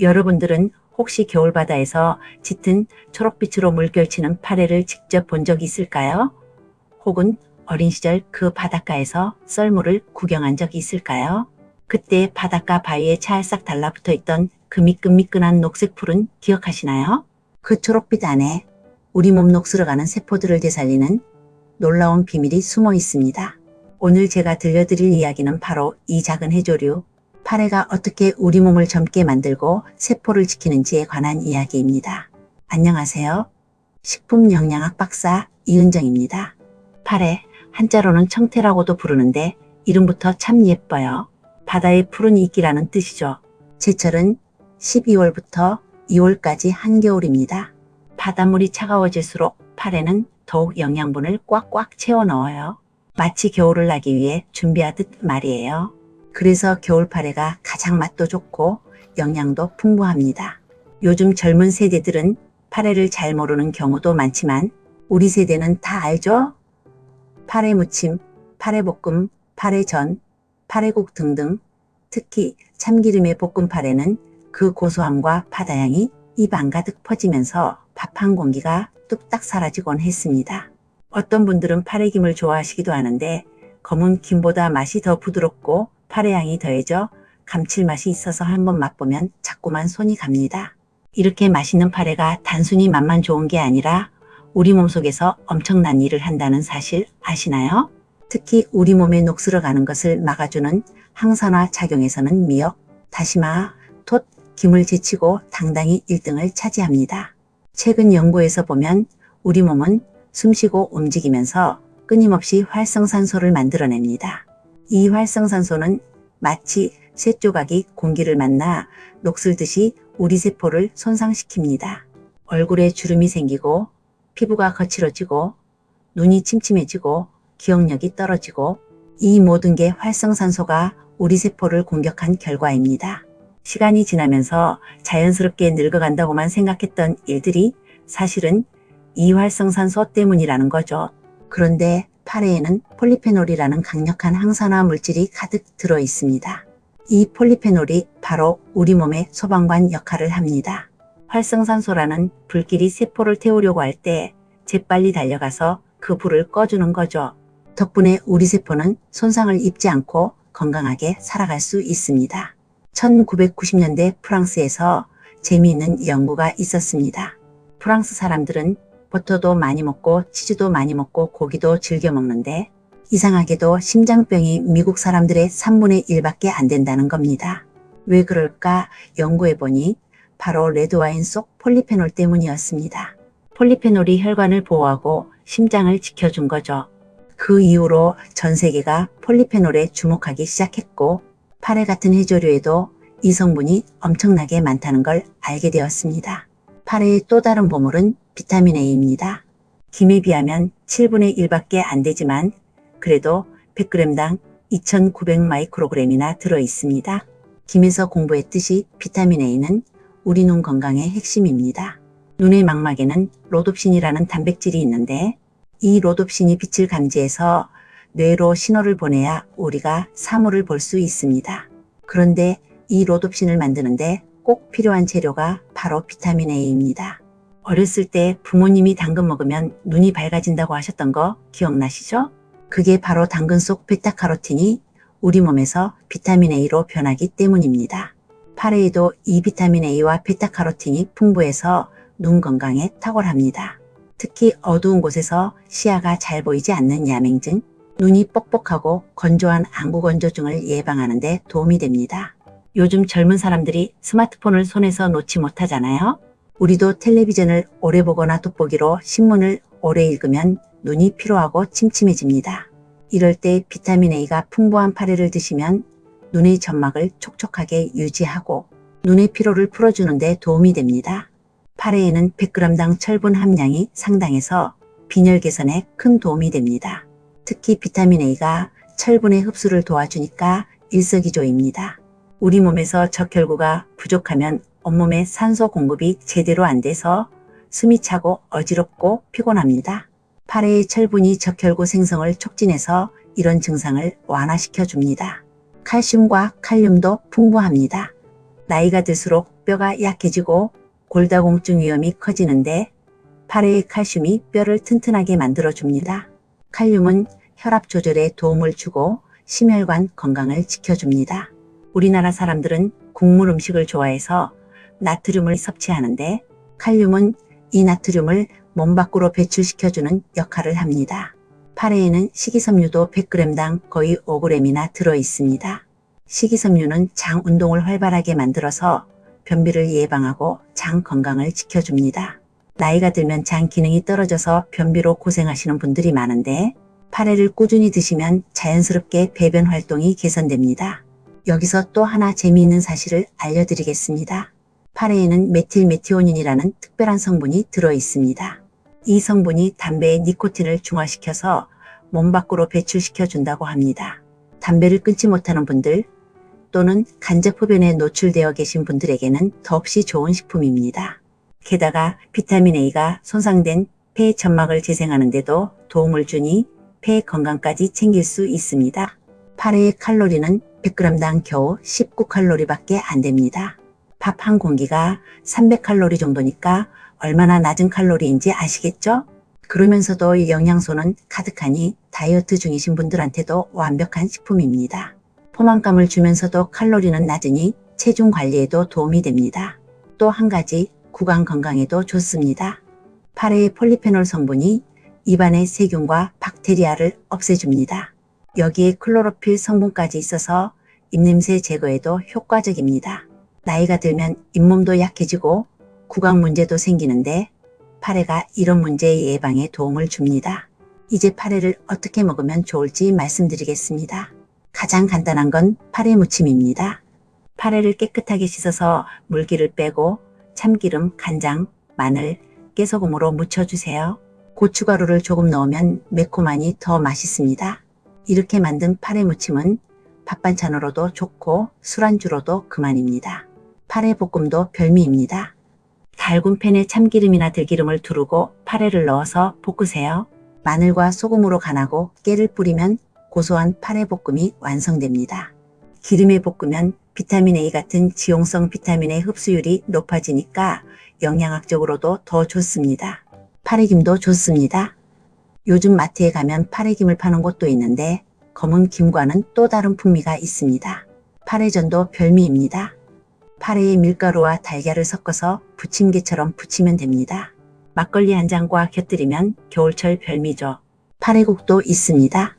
여러분들은 혹시 겨울바다에서 짙은 초록빛으로 물결치는 파래를 직접 본 적 있을까요? 혹은 어린 시절 그 바닷가에서 썰물을 구경한 적이 있을까요? 그때 바닷가 바위에 찰싹 달라붙어 있던 그 미끈미끈한 녹색 풀은 기억하시나요? 그 초록빛 안에 우리 몸 녹슬어가는 세포들을 되살리는 놀라운 비밀이 숨어 있습니다. 오늘 제가 들려드릴 이야기는 바로 이 작은 해조류, 파래가 어떻게 우리 몸을 젊게 만들고 세포를 지키는지에 관한 이야기입니다. 안녕하세요. 식품영양학 박사 이은정입니다. 파래, 한자로는 청태라고도 부르는데 이름부터 참 예뻐요. 바다의 푸른 이끼라는 뜻이죠. 제철은 12월부터 2월까지 한겨울입니다. 바닷물이 차가워질수록 파래는 더욱 영양분을 꽉꽉 채워 넣어요. 마치 겨울을 나기 위해 준비하듯 말이에요. 그래서 겨울파래가 가장 맛도 좋고 영양도 풍부합니다. 요즘 젊은 세대들은 파래를 잘 모르는 경우도 많지만 우리 세대는 다 알죠? 파래무침, 파래볶음, 파래전, 파래국 등등. 특히 참기름에 볶은 파래는 그 고소함과 바다향이 입 안가득 퍼지면서 밥 한 공기가 뚝딱 사라지곤 했습니다. 어떤 분들은 파래김을 좋아하시기도 하는데 검은 김보다 맛이 더 부드럽고 파래향이 더해져 감칠맛이 있어서 한번 맛보면 자꾸만 손이 갑니다. 이렇게 맛있는 파래가 단순히 맛만 좋은 게 아니라 우리 몸속에서 엄청난 일을 한다는 사실 아시나요? 특히 우리 몸에 녹슬어가는 것을 막아주는 항산화 작용에서는 미역, 다시마, 톳, 김을 제치고 당당히 1등을 차지합니다. 최근 연구에서 보면 우리 몸은 숨쉬고 움직이면서 끊임없이 활성산소를 만들어냅니다. 이 활성산소는 마치 쇳조각이 공기를 만나 녹슬듯이 우리 세포를 손상시킵니다. 얼굴에 주름이 생기고 피부가 거칠어지고 눈이 침침해지고 기억력이 떨어지고 이 모든 게 활성산소가 우리 세포를 공격한 결과입니다. 시간이 지나면서 자연스럽게 늙어간다고만 생각했던 일들이 사실은 이 활성산소 때문이라는 거죠. 그런데 파래에는 폴리페놀이라는 강력한 항산화 물질이 가득 들어 있습니다. 이 폴리페놀이 바로 우리 몸의 소방관 역할을 합니다. 활성산소라는 불길이 세포를 태우려고 할 때 재빨리 달려가서 그 불을 꺼주는 거죠. 덕분에 우리 세포는 손상을 입지 않고 건강하게 살아갈 수 있습니다. 1990년대 프랑스에서 재미있는 연구가 있었습니다. 프랑스 사람들은 버터도 많이 먹고 치즈도 많이 먹고 고기도 즐겨 먹는데 이상하게도 심장병이 미국 사람들의 3분의 1밖에 안 된다는 겁니다. 왜 그럴까 연구해보니 바로 레드와인 속 폴리페놀 때문이었습니다. 폴리페놀이 혈관을 보호하고 심장을 지켜준 거죠. 그 이후로 전 세계가 폴리페놀에 주목하기 시작했고 파래 같은 해조류에도 이 성분이 엄청나게 많다는 걸 알게 되었습니다. 파래의 또 다른 보물은 비타민 A입니다. 김에 비하면 7분의 1밖에 안 되지만 그래도 100g당 2900마이크로그램이나 들어있습니다. 김에서 공부했듯이 비타민 A는 우리 눈 건강의 핵심입니다. 눈의 망막에는 로돛신이라는 단백질이 있는데 이 로돛신이 빛을 감지해서 뇌로 신호를 보내야 우리가 사물을 볼 수 있습니다. 그런데 이 로돛신을 만드는데 꼭 필요한 재료가 바로 비타민 A입니다. 어렸을 때 부모님이 당근 먹으면 눈이 밝아진다고 하셨던 거 기억나시죠? 그게 바로 당근 속 베타카로틴이 우리 몸에서 비타민 A로 변하기 때문입니다. 파래에도 이 비타민 A와 베타카로틴이 풍부해서 눈 건강에 탁월합니다. 특히 어두운 곳에서 시야가 잘 보이지 않는 야맹증, 눈이 뻑뻑하고 건조한 안구건조증을 예방하는 데 도움이 됩니다. 요즘 젊은 사람들이 스마트폰을 손에서 놓지 못하잖아요. 우리도 텔레비전을 오래 보거나 돋보기로 신문을 오래 읽으면 눈이 피로하고 침침해집니다. 이럴 때 비타민 A가 풍부한 파래를 드시면 눈의 점막을 촉촉하게 유지하고 눈의 피로를 풀어주는 데 도움이 됩니다. 파래에는 100g당 철분 함량이 상당해서 빈혈 개선에 큰 도움이 됩니다. 특히 비타민 A가 철분의 흡수를 도와주니까 일석이조입니다. 우리 몸에서 적혈구가 부족하면 온몸에 산소 공급이 제대로 안 돼서 숨이 차고 어지럽고 피곤합니다. 파래의 철분이 적혈구 생성을 촉진해서 이런 증상을 완화시켜 줍니다. 칼슘과 칼륨도 풍부합니다. 나이가 들수록 뼈가 약해지고 골다공증 위험이 커지는데 파래의 칼슘이 뼈를 튼튼하게 만들어줍니다. 칼륨은 혈압 조절에 도움을 주고 심혈관 건강을 지켜줍니다. 우리나라 사람들은 국물 음식을 좋아해서 나트륨을 섭취하는데 칼륨은 이 나트륨을 몸 밖으로 배출시켜주는 역할을 합니다. 파래에는 식이섬유도 100g당 거의 5g이나 들어있습니다. 식이섬유는 장 운동을 활발하게 만들어서 변비를 예방하고 장 건강을 지켜줍니다. 나이가 들면 장 기능이 떨어져서 변비로 고생하시는 분들이 많은데 파래를 꾸준히 드시면 자연스럽게 배변 활동이 개선됩니다. 여기서 또 하나 재미있는 사실을 알려드리겠습니다. 파래에는 메틸메티오닌이라는 특별한 성분이 들어있습니다. 이 성분이 담배의 니코틴을 중화시켜서 몸 밖으로 배출시켜준다고 합니다. 담배를 끊지 못하는 분들 또는 간접 흡연에 노출되어 계신 분들에게는 더없이 좋은 식품입니다. 게다가 비타민 A가 손상된 폐 점막을 재생하는 데도 도움을 주니 폐 건강까지 챙길 수 있습니다. 파래의 칼로리는 100g당 겨우 19칼로리밖에 안 됩니다. 밥 한 공기가 300칼로리 정도니까 얼마나 낮은 칼로리인지 아시겠죠? 그러면서도 영양소는 가득하니 다이어트 중이신 분들한테도 완벽한 식품입니다. 포만감을 주면서도 칼로리는 낮으니 체중 관리에도 도움이 됩니다. 또 한 가지 구강 건강에도 좋습니다. 파래의 폴리페놀 성분이 입안의 세균과 박테리아를 없애줍니다. 여기에 클로로필 성분까지 있어서 입냄새 제거에도 효과적입니다. 나이가 들면 잇몸도 약해지고 구강 문제도 생기는데 파래가 이런 문제의 예방에 도움을 줍니다. 이제 파래를 어떻게 먹으면 좋을지 말씀드리겠습니다. 가장 간단한 건 파래 무침입니다. 파래를 깨끗하게 씻어서 물기를 빼고 참기름, 간장, 마늘, 깨소금으로 무쳐주세요. 고춧가루를 조금 넣으면 매콤하니 더 맛있습니다. 이렇게 만든 파래 무침은 밥 반찬으로도 좋고 술안주로도 그만입니다. 파래 볶음도 별미입니다. 달군 팬에 참기름이나 들기름을 두르고 파래를 넣어서 볶으세요. 마늘과 소금으로 간하고 깨를 뿌리면 고소한 파래 볶음이 완성됩니다. 기름에 볶으면 비타민 A 같은 지용성 비타민의 흡수율이 높아지니까 영양학적으로도 더 좋습니다. 파래김도 좋습니다. 요즘 마트에 가면 파래김을 파는 곳도 있는데 검은 김과는 또 다른 풍미가 있습니다. 파래전도 별미입니다. 파래에 밀가루와 달걀을 섞어서 부침개처럼 부치면 됩니다. 막걸리 한 잔과 곁들이면 겨울철 별미죠. 파래국도 있습니다.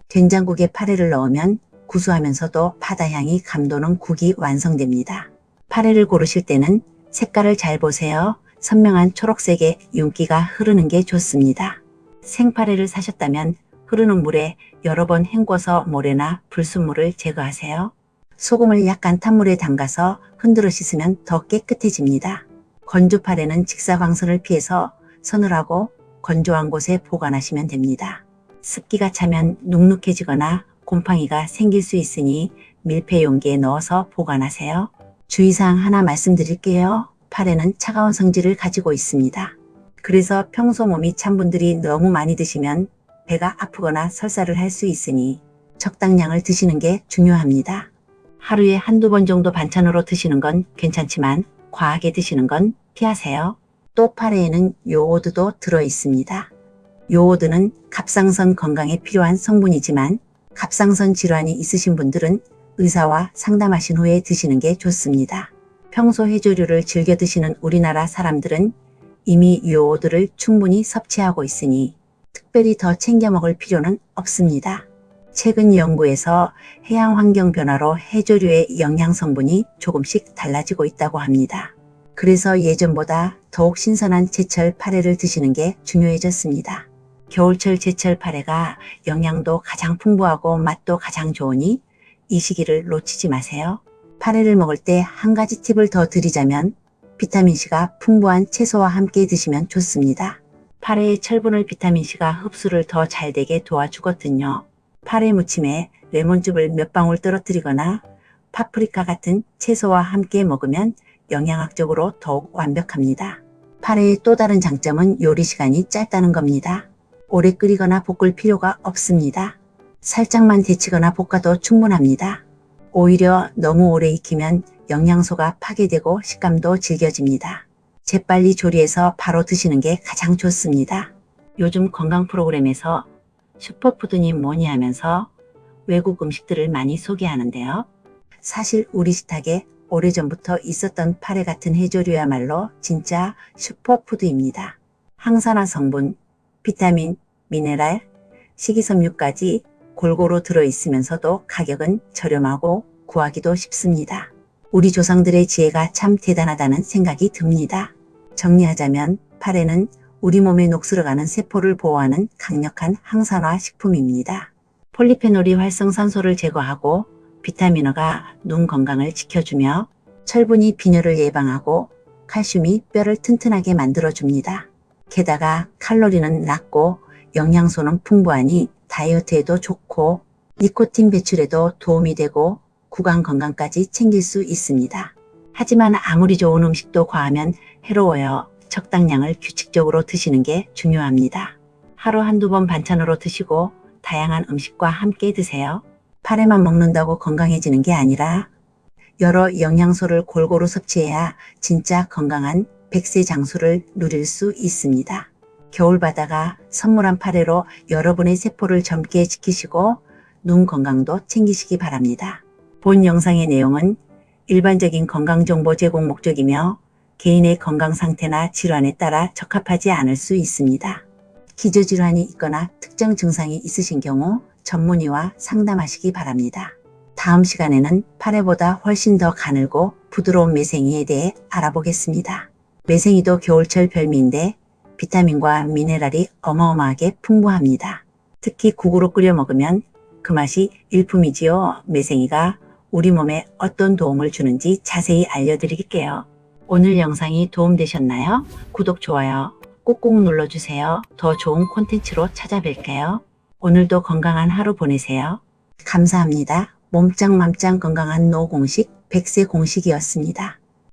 된장국에 파래를 넣으면 구수하면서도 바다향이 감도는 국이 완성됩니다. 파래를 고르실 때는 색깔을 잘 보세요. 선명한 초록색의 윤기가 흐르는 게 좋습니다. 생파래를 사셨다면 흐르는 물에 여러 번 헹궈서 모래나 불순물을 제거하세요. 소금을 약간 탄 물에 담가서 흔들어 씻으면 더 깨끗해집니다. 건조 파래는 직사광선을 피해서 서늘하고 건조한 곳에 보관하시면 됩니다. 습기가 차면 눅눅해지거나 곰팡이가 생길 수 있으니 밀폐 용기에 넣어서 보관하세요. 주의사항 하나 말씀드릴게요. 파래는 차가운 성질을 가지고 있습니다. 그래서 평소 몸이 찬 분들이 너무 많이 드시면 배가 아프거나 설사를 할 수 있으니 적당량을 드시는 게 중요합니다. 하루에 한두 번 정도 반찬으로 드시는 건 괜찮지만 과하게 드시는 건 피하세요. 또 파래에는 요오드도 들어있습니다. 요오드는 갑상선 건강에 필요한 성분이지만 갑상선 질환이 있으신 분들은 의사와 상담하신 후에 드시는 게 좋습니다. 평소 해조류를 즐겨 드시는 우리나라 사람들은 이미 요오드를 충분히 섭취하고 있으니 특별히 더 챙겨 먹을 필요는 없습니다. 최근 연구에서 해양 환경 변화로 해조류의 영양 성분이 조금씩 달라지고 있다고 합니다. 그래서 예전보다 더욱 신선한 제철 파래를 드시는 게 중요해졌습니다. 겨울철 제철 파래가 영양도 가장 풍부하고 맛도 가장 좋으니 이 시기를 놓치지 마세요. 파래를 먹을 때 한 가지 팁을 더 드리자면 비타민C가 풍부한 채소와 함께 드시면 좋습니다. 파래의 철분을 비타민C가 흡수를 더 잘 되게 도와주거든요. 파래 무침에 레몬즙을 몇 방울 떨어뜨리거나 파프리카 같은 채소와 함께 먹으면 영양학적으로 더욱 완벽합니다. 파래의 또 다른 장점은 요리 시간이 짧다는 겁니다. 오래 끓이거나 볶을 필요가 없습니다. 살짝만 데치거나 볶아도 충분합니다. 오히려 너무 오래 익히면 영양소가 파괴되고 식감도 질겨집니다. 재빨리 조리해서 바로 드시는 게 가장 좋습니다. 요즘 건강 프로그램에서 슈퍼푸드니 뭐니 하면서 외국 음식들을 많이 소개하는데요. 사실 우리 식탁에 오래전부터 있었던 파래 같은 해조류야말로 진짜 슈퍼푸드입니다. 항산화 성분, 비타민, 미네랄, 식이섬유까지 골고루 들어있으면서도 가격은 저렴하고 구하기도 쉽습니다. 우리 조상들의 지혜가 참 대단하다는 생각이 듭니다. 정리하자면 파래는 우리 몸에 녹슬어가는 세포를 보호하는 강력한 항산화 식품입니다. 폴리페놀이 활성산소를 제거하고 비타민어가 눈 건강을 지켜주며 철분이 빈혈을 예방하고 칼슘이 뼈를 튼튼하게 만들어줍니다. 게다가 칼로리는 낮고 영양소는 풍부하니 다이어트에도 좋고 니코틴 배출에도 도움이 되고 구강 건강까지 챙길 수 있습니다. 하지만 아무리 좋은 음식도 과하면 해로워요. 적당량을 규칙적으로 드시는 게 중요합니다. 하루 한두 번 반찬으로 드시고 다양한 음식과 함께 드세요. 파래만 먹는다고 건강해지는 게 아니라 여러 영양소를 골고루 섭취해야 진짜 건강한 100세 장수를 누릴 수 있습니다. 겨울바다가 선물한 파래로 여러분의 세포를 젊게 지키시고 눈 건강도 챙기시기 바랍니다. 본 영상의 내용은 일반적인 건강정보 제공 목적이며 개인의 건강 상태나 질환에 따라 적합하지 않을 수 있습니다. 기저질환이 있거나 특정 증상이 있으신 경우 전문의와 상담하시기 바랍니다. 다음 시간에는 파래보다 훨씬 더 가늘고 부드러운 매생이에 대해 알아보겠습니다. 매생이도 겨울철 별미인데 비타민과 미네랄이 어마어마하게 풍부합니다. 특히 국으로 끓여 먹으면 그 맛이 일품이지요. 매생이가 우리 몸에 어떤 도움을 주는지 자세히 알려드릴게요. 오늘 영상이 도움되셨나요? 구독, 좋아요 꾹꾹 눌러주세요. 더 좋은 콘텐츠로 찾아뵐게요. 오늘도 건강한 하루 보내세요. 감사합니다. 몸짱맘짱 건강한 노 공식 100세 공식이었습니다.